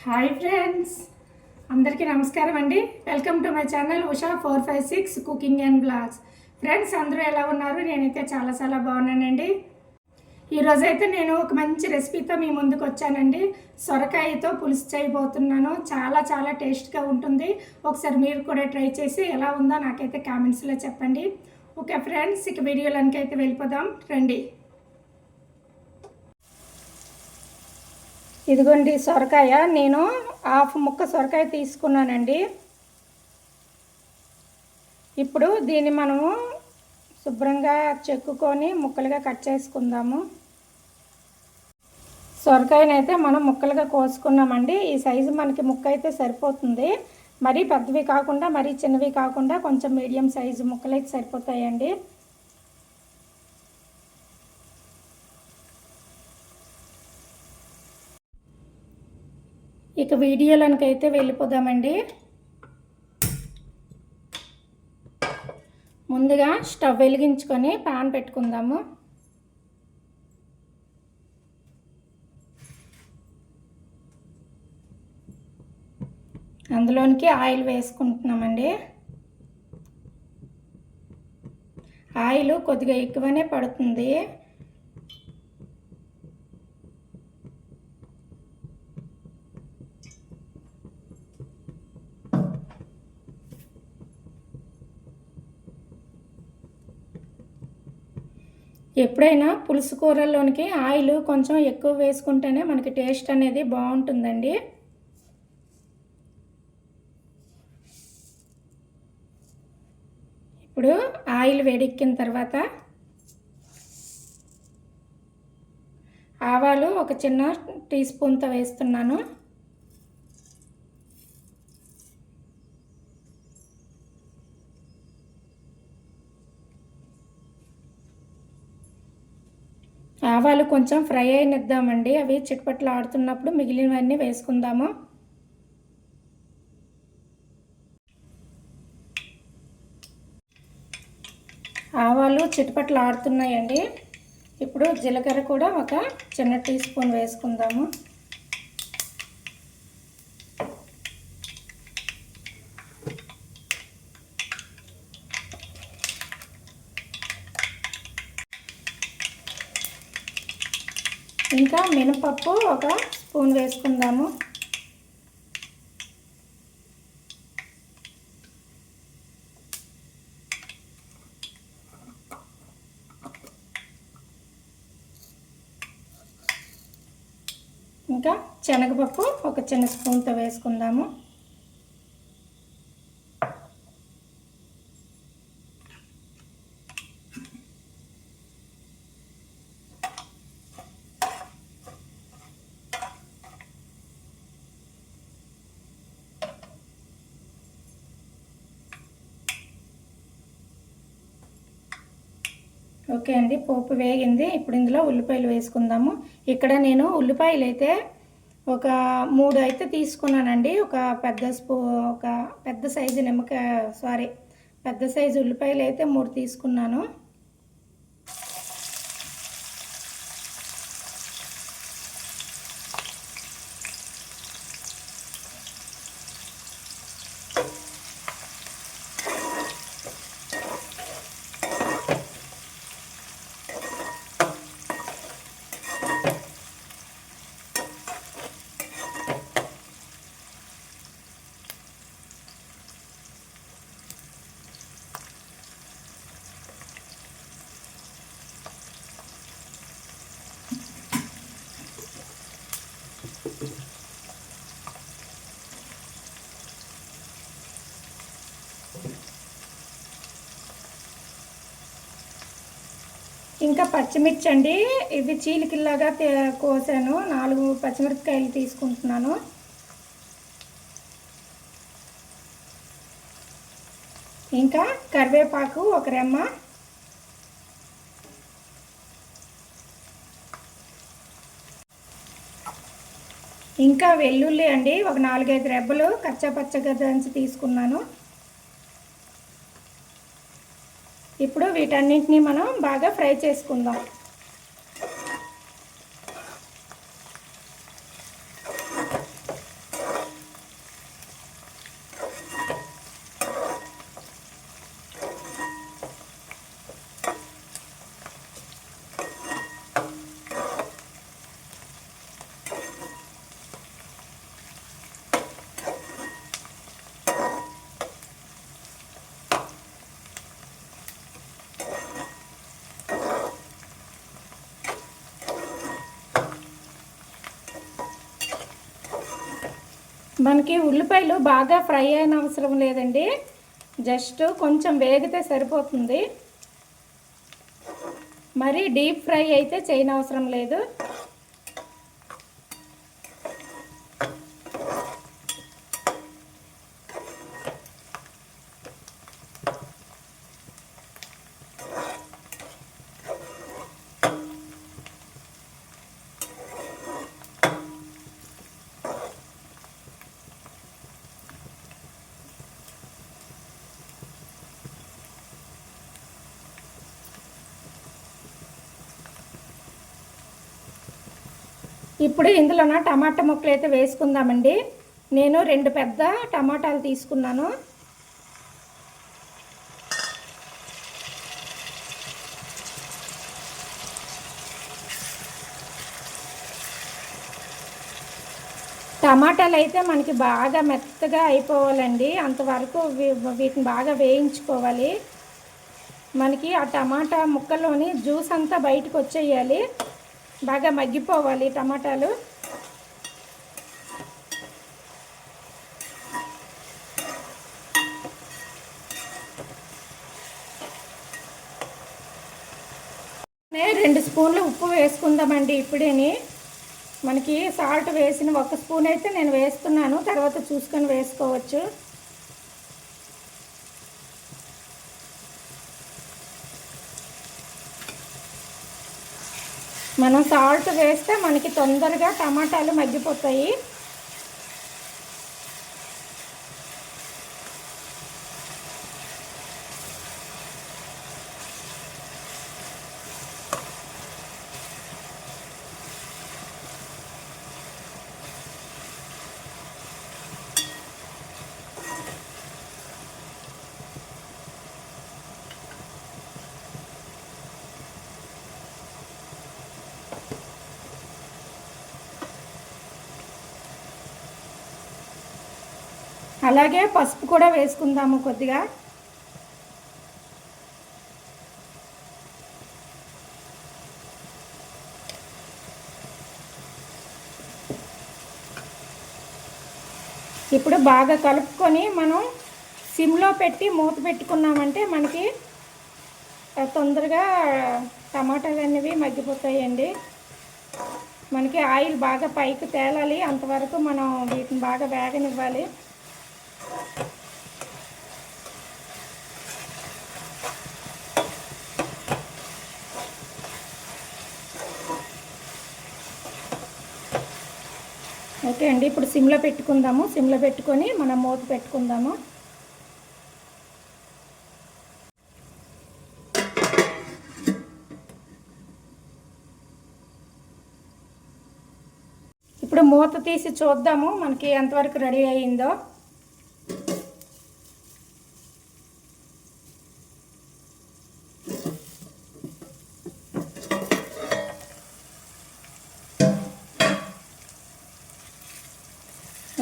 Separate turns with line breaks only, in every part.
Hi friends, అందరికీ నమస్కారం అండి. Welcome to my channel Usha 456 cooking and blogs. Friends, అందరూ ఎలా ఉన్నారు? నేనైతే చాలా బాగున్నానండి. ఈరోజైతే నేను ఒక మంచి రెసిపీతో మీ ముందుకు వచ్చానండి. సొరకాయతో పులుసు చేయబోతున్నాను. చాలా టేస్ట్గా ఉంటుంది. ఒకసారి మీరు కూడా ట్రై చేసి ఎలా ఉందో నాకైతే కామెంట్స్లో చెప్పండి. ఓకే ఫ్రెండ్స్, ఇక వీడియోలోనికి అయితే వెళ్ళిపోదాం రండి. ఇదిగోండి సొరకాయ, నేను హాఫ్ ముక్క సొరకాయ తీసుకున్నానండి. ఇప్పుడు దీన్ని మనము శుభ్రంగా చెక్కుకొని ముక్కలుగా కట్ చేసుకుందాము. సొరకాయనైతే మనం ముక్కలుగా కోసుకున్నామండి. ఈ సైజు మనకి ముక్క అయితే సరిపోతుంది. మరీ పెద్దవి కాకుండా మరీ చిన్నవి కాకుండా కొంచెం మీడియం సైజు ముక్కలు అయితే సరిపోతాయండి. ఇక వీడియోలోనికైతే వెళ్ళిపోదామండి. ముందుగా స్టవ్ వెలిగించుకొని పాన్ పెట్టుకుందాము. అందులోనికి ఆయిల్ వేసుకుంటున్నామండి. ఆయిల్ కొద్దిగా ఎక్కువనే పడుతుంది. ఎప్పుడైనా పులుసు కూరల్లోనికి ఆయిల్ కొంచెం ఎక్కువ వేసుకుంటేనే మనకి టేస్ట్ అనేది బాగుంటుందండి. ఇప్పుడు ఆయిల్ వేడెక్కిన తర్వాత ఆవాలు ఒక చిన్న టీ స్పూన్తో వేస్తున్నాను. ఆవాలు కొంచెం ఫ్రై అయినిద్దామండి. అవి చిట్పట్లు ఆడుతున్నప్పుడు మిగిలినవన్నీ వేసుకుందాము. ఆవాలు చిట్పట్లు ఆడుతున్నాయండి. ఇప్పుడు జీలకర్ర కూడా ఒక చిన్న టీ స్పూన్ వేసుకుందాము. ఇంకా మినపప్పు ఒక స్పూన్ వేసుకుందాము. ఇంకా శనగపప్పు ఒక చిన్న స్పూన్తో వేసుకుందాము. ఓకే అండి, పోపు వేగింది. ఇప్పుడు ఇందులో ఉల్లిపాయలు వేసుకుందాము. ఇక్కడ నేను ఉల్లిపాయలు అయితే ఒక 3 అయితే తీసుకున్నానండి. ఒక పెద్ద సైజు పెద్ద సైజు ఉల్లిపాయలు అయితే 3 తీసుకున్నాను. ఇంకా పచ్చిమిర్చి అండి, ఇవి చీలికల్లాగా కోసాను. 4 పచ్చిమిరపకాయలు తీసుకుంటున్నాను. ఇంకా కరివేపాకు ఒక రెమ్మ, ఇంకా వెల్లుల్లి అండి ఒక 4-5 రెబ్బలు కచ్చాపచ్చగా దంచి తీసుకున్నాను. ఇప్పుడు వీటన్నింటినీ మనం బాగా ఫ్రై చేసుకుందాం. మనకి ఉల్లిపాయలు బాగా ఫ్రై అయిన అవసరం లేదండి, జస్ట్ కొంచెం వేగితే సరిపోతుంది. మరి డీప్ ఫ్రై అయితే చేయనవసరం లేదు. ఇప్పుడు ఇందులోన టమాటా ముక్కలు అయితే వేసుకుందామండి. నేను 2 పెద్ద టమాటాలు తీసుకున్నాను. టమాటాలు అయితే మనకి బాగా మెత్తగా అయిపోవాలండి, అంతవరకు వీటిని బాగా వేయించుకోవాలి. మనకి ఆ టమాటా ముక్కలోని జ్యూస్ అంతా బయటకు వచ్చేయాలి, బాగా మగ్గిపోవాలి టమాటాలు. నేను 2 స్పూన్లు ఉప్పు వేసుకుందామండి ఇప్పుడేని. మనకి సాల్ట్ వేసిన 1 స్పూన్ అయితే నేను వేస్తున్నాను, తర్వాత చూసుకొని వేసుకోవచ్చు. మనం సాల్ట్ వేస్తే మనకి తొందరగా టమాటాలు మగ్గిపోతాయి. అలాగే పసుపు కూడా వేసుకుందాము కొద్దిగా. ఇప్పుడు బాగా కలుపుకొని మనం సిమ్లో పెట్టి మూత పెట్టుకున్నామంటే మనకి తొందరగా టమాటాలు అనేవి మగ్గిపోతాయండి. మనకి ఆయిల్ బాగా పైకి తేలాలి, అంతవరకు మనం వీటిని బాగా వేగనివ్వాలి. ఓకే అండి, ఇప్పుడు సిమ్లో పెట్టుకుందాము. సిమ్లో పెట్టుకొని మనం మూత పెట్టుకుందాము. ఇప్పుడు మూత తీసి చూద్దాము మనకి ఎంతవరకు రెడీ అయ్యిందో.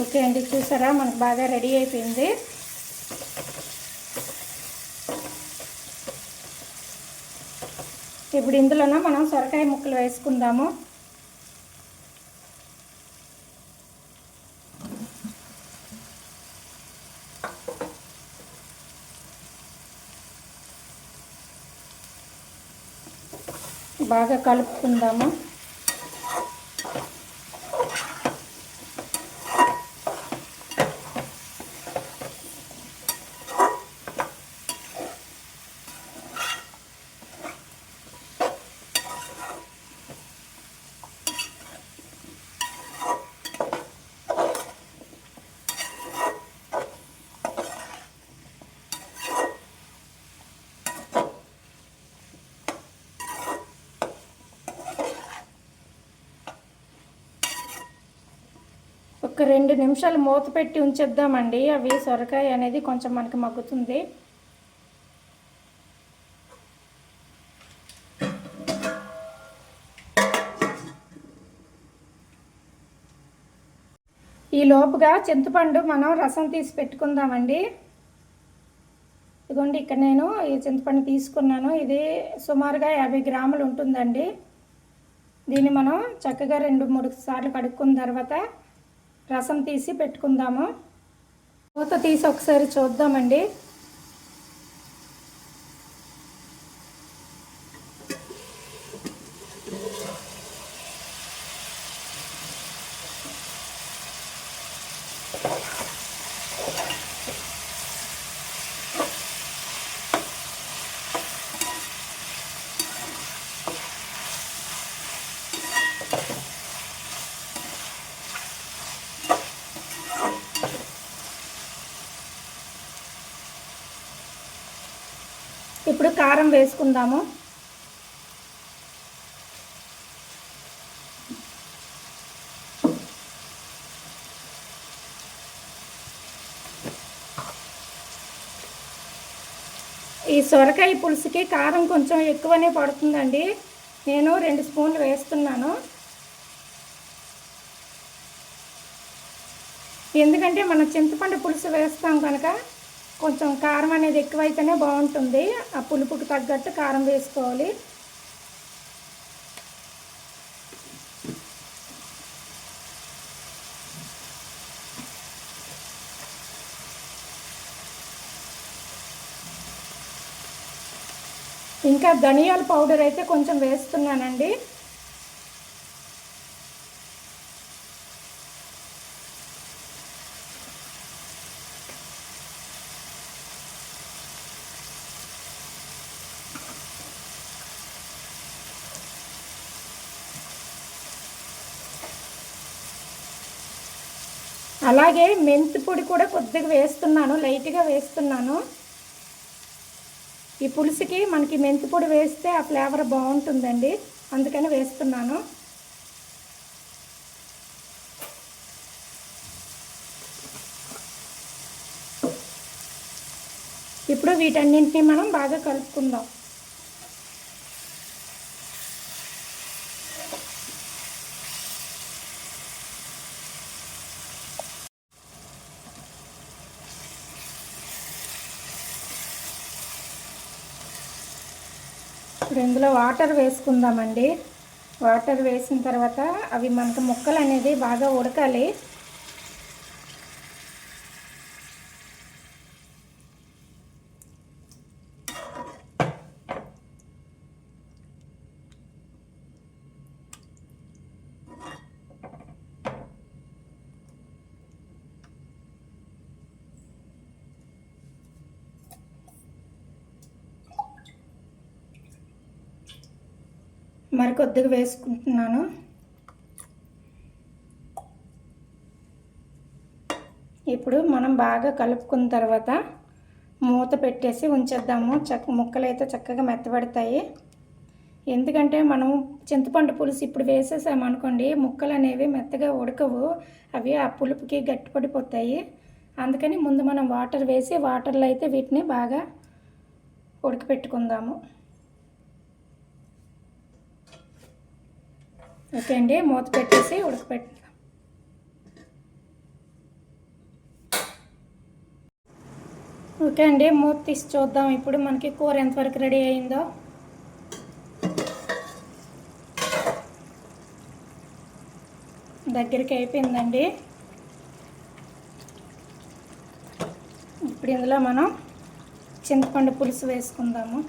ఓకే అండి, చూసారా మనకు బాగా రెడీ అయిపోయింది. ఇప్పుడు ఇందులోన మనం సొరకాయ ముక్కలు వేసుకుందాము. బాగా కలుపుకుందాము. ఒక 2 నిమిషాలు మూత పెట్టి ఉంచేద్దామండి. అవి సొరకాయ అనేది కొంచెం మనకి మగ్గుతుంది. ఈ లోపుగా చింతపండు మనం రసం తీసి పెట్టుకుందామండి. ఇదిగోండి, ఇక్కడ నేను ఈ చింతపండు తీసుకున్నాను. ఇది సుమారుగా 50 గ్రాములు ఉంటుందండి. దీన్ని మనం చక్కగా 2-3 సార్లు కడుక్కున్న తర్వాత రసం తీసి పెట్టుకుందాము. మూత తీసి ఒకసారి చూద్దామండి. ఇప్పుడు కారం వేసుకుందాము. ఈ సొరకాయ పులుసుకి కారం కొంచెం ఎక్కువనే పడుతుందండి. నేను 2 స్పూన్లు వేస్తున్నాను. ఎందుకంటే మనం చింతపండు పులుసు వేస్తాం కనుక కొంచెం కారం అనేది ఎక్కువైతేనే బాగుంటుంది. ఆ పులుపుకి తగ్గట్టు కారం వేసుకోవాలి. ఇంకా ధనియాల పౌడర్ అయితే కొంచెం వేస్తున్నానండి. అలాగే మెంతి పొడి కూడా కొద్దిగా వేస్తున్నాను, లైట్గా వేస్తున్నాను. ఈ పులుసుకి మనకి మెంతి పొడి వేస్తే ఆ ఫ్లేవర్ బాగుంటుందండి, అందుకని వేస్తున్నాను. ఇప్పుడు వీటన్నింటినీ మనం బాగా కలుపుకుందాం. ఇప్పుడు ఇందులో వాటర్ వేసుకుందామండి. వాటర్ వేసిన తర్వాత అవి మనకు ముక్కలు అనేది బాగా ఉడకాలి. మరి కొద్దిగా వేసుకుంటున్నాను. ఇప్పుడు మనం బాగా కలుపుకున్న తర్వాత మూత పెట్టేసి ఉంచేద్దాము. ముక్కలు అయితే చక్కగా మెత్తబడతాయి. ఎందుకంటే మనం చింతపండు పులుసు ఇప్పుడు వేసేసామనుకోండి, ముక్కలు అనేవి మెత్తగా ఉడకవు, అవి ఆ పులుపుకి గట్టిపడిపోతాయి. అందుకని ముందు మనం వాటర్ వేసి వాటర్లో అయితే వీటిని బాగా ఉడకపెట్టుకుందాము. ఓకే అండి, మూత పెట్టేసి ఉడకపెట్టాం. ఓకే అండి, మూత తీసి చూద్దాం ఇప్పుడు మనకి కూర ఎంతవరకు రెడీ అయిందో. దగ్గరికి అయిపోయిందండి. ఇప్పుడు ఇందులో మనం చింతపండు పులుసు వేసుకుందాము.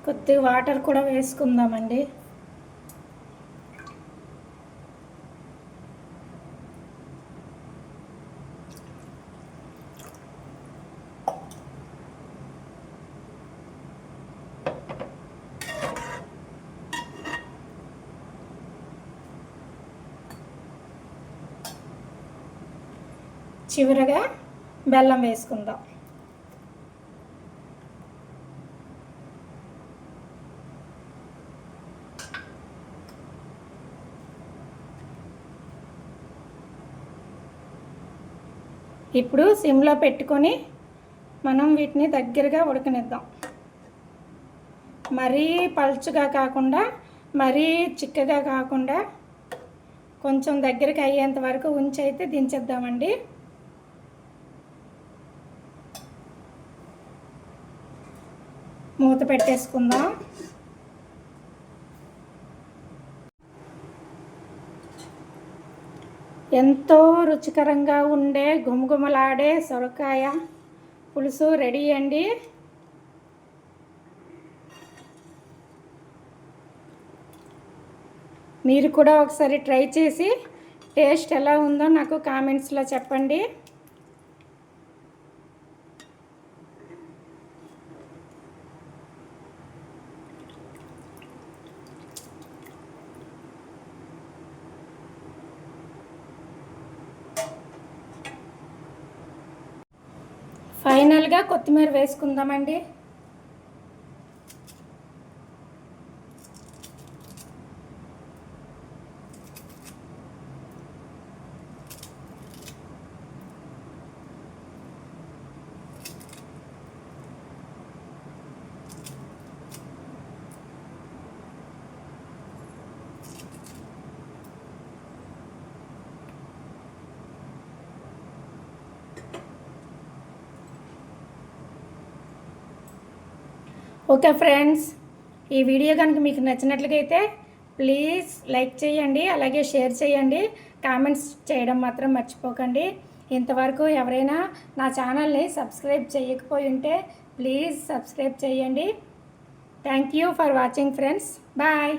కొద్దిగా వాటర్ కూడా వేసుకుందామండి. చివరగా బెల్లం వేసుకుందాం. ఇప్పుడు సిమ్లో పెట్టుకొని మనం వీటిని దగ్గరగా ఉడకనిద్దాం. మరీ పలుచగా కాకుండా మరీ చిక్కగా కాకుండా కొంచెం దగ్గరికి అయ్యేంత వరకు ఉంచి అయితే దించేద్దామండి. మూత పెట్టేసుకుందాం. ఎంతో రుచికరంగా ఉండే గుమగుమలాడే సొరకాయ పులుసు రెడీ అండి. మీరు కూడా ఒకసారి ట్రై చేసి టేస్ట్ ఎలా ఉందో నాకు కామెంట్స్లో చెప్పండి. ఫైనల్గా కొత్తిమీర వేసుకుందామండి. ఓకే ఫ్రెండ్స్, ఈ వీడియో కనుక మీకు నచ్చినట్లయితే ప్లీజ్ లైక్ చేయండి, అలాగే షేర్ చేయండి, కామెంట్స్ చేయడం మాత్రం మర్చిపోకండి. ఇంతవరకు ఎవరైనా నా ఛానల్ని సబ్స్క్రైబ్ చేయకపోయి ఉంటే ప్లీజ్ సబ్స్క్రైబ్ చేయండి. Thank you for watching friends. Bye.